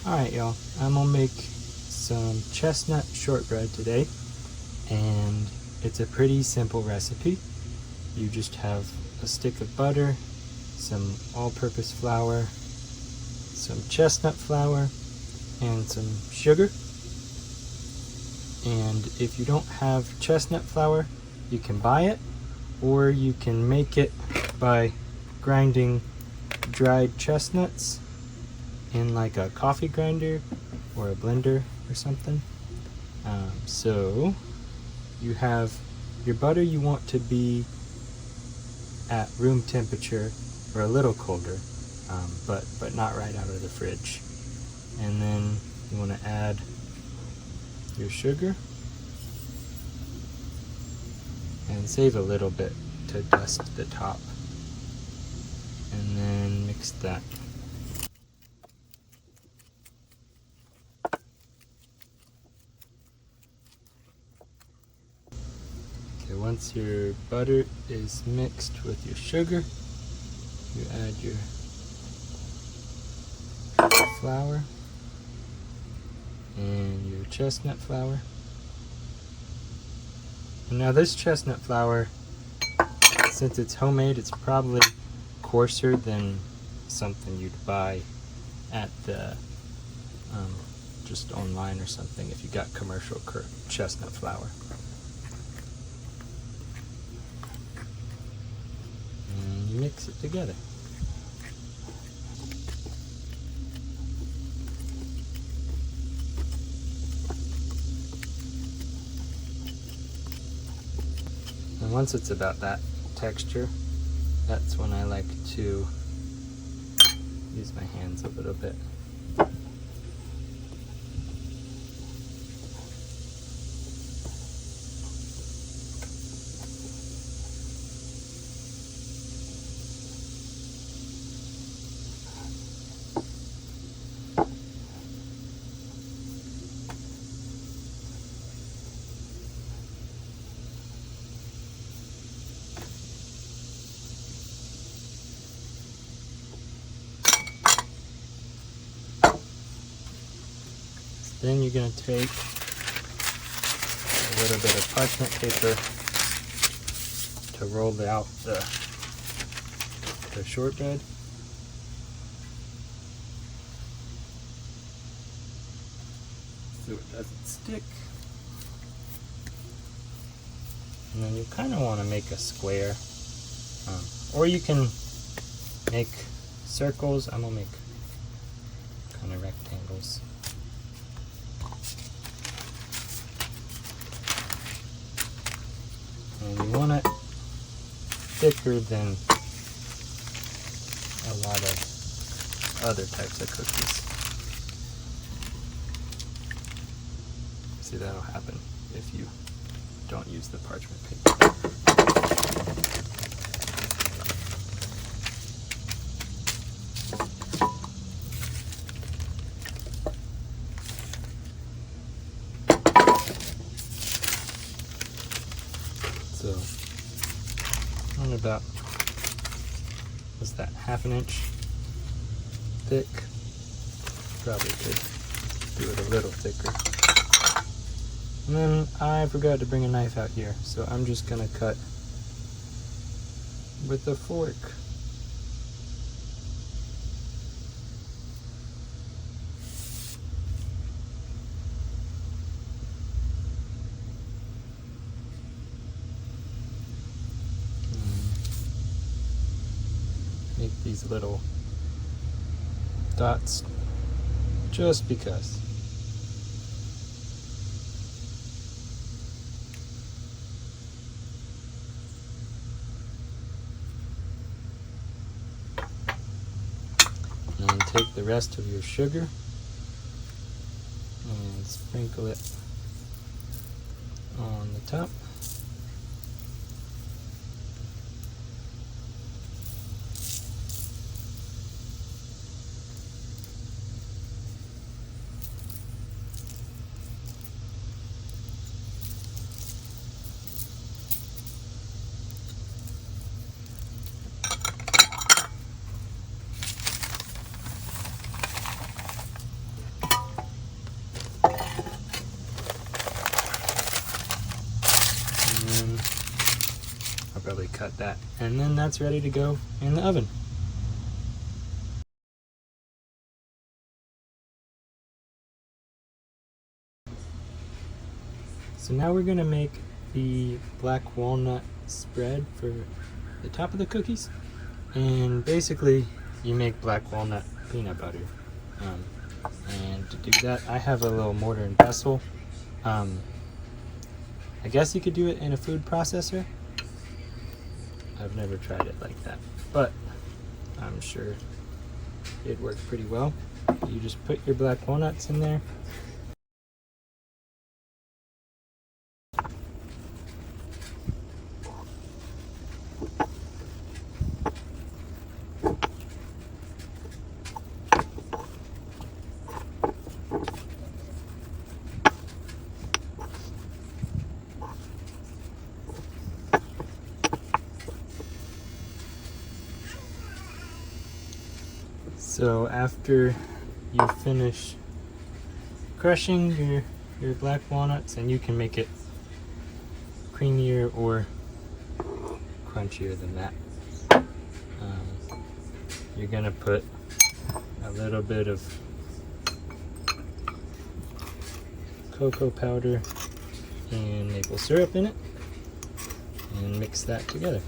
Alright y'all, I'm gonna make some chestnut shortbread today, and it's a pretty simple recipe. You just have a stick of butter, some all-purpose flour, some chestnut flour, and some sugar. And if you don't have chestnut flour, you can buy it, or you can make it by grinding dried chestnuts in like a coffee grinder or a blender or something. So you have your butter, you want to be at room temperature or a little colder, but not right out of the fridge. And then you want to add your sugar and save a little bit to dust the top, and then mix that. Okay, once your butter is mixed with your sugar, you add your flour and your chestnut flour. And now this chestnut flour, since it's homemade, it's probably coarser than something you'd buy at the just online or something if you got commercial chestnut flour. And you mix it together. And once it's about that texture, that's when I like to use my hands a little bit. Then you're going to take a little bit of parchment paper to roll out the shortbread. So it doesn't stick. And then you kind of want to make a square. Or you can make circles. I'm going to make kind of rectangles. And you want it thicker than a lot of other types of cookies. See, that'll happen if you don't use the parchment paper. So, on about, what's that, ½ inch thick? Probably could do it a little thicker. And then I forgot to bring a knife out here, so I'm just gonna cut with a fork. Make these little dots just because. And then take the rest of your sugar and sprinkle it on the top. about that. And then that's ready to go in the oven. So now we're gonna make the black walnut spread for the top of the cookies. And basically you make black walnut peanut butter. And to do that, I have a little mortar and pestle. I guess you could do it in a food processor. I've never tried it like that, but I'm sure it worked pretty well. You just put your black walnuts in there. So after you finish crushing your black walnuts, and you can make it creamier or crunchier than that, you're gonna put a little bit of cocoa powder and maple syrup in it and mix that together.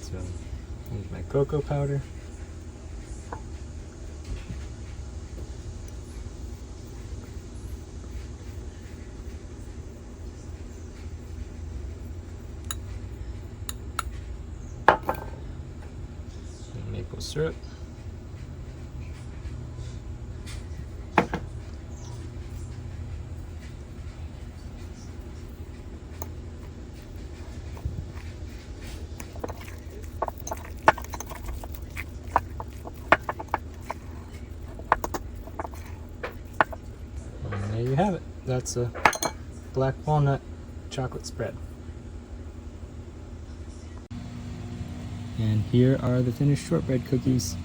So here's my cocoa powder. And maple syrup. There you have it. That's a black walnut chocolate spread. And here are the finished shortbread cookies.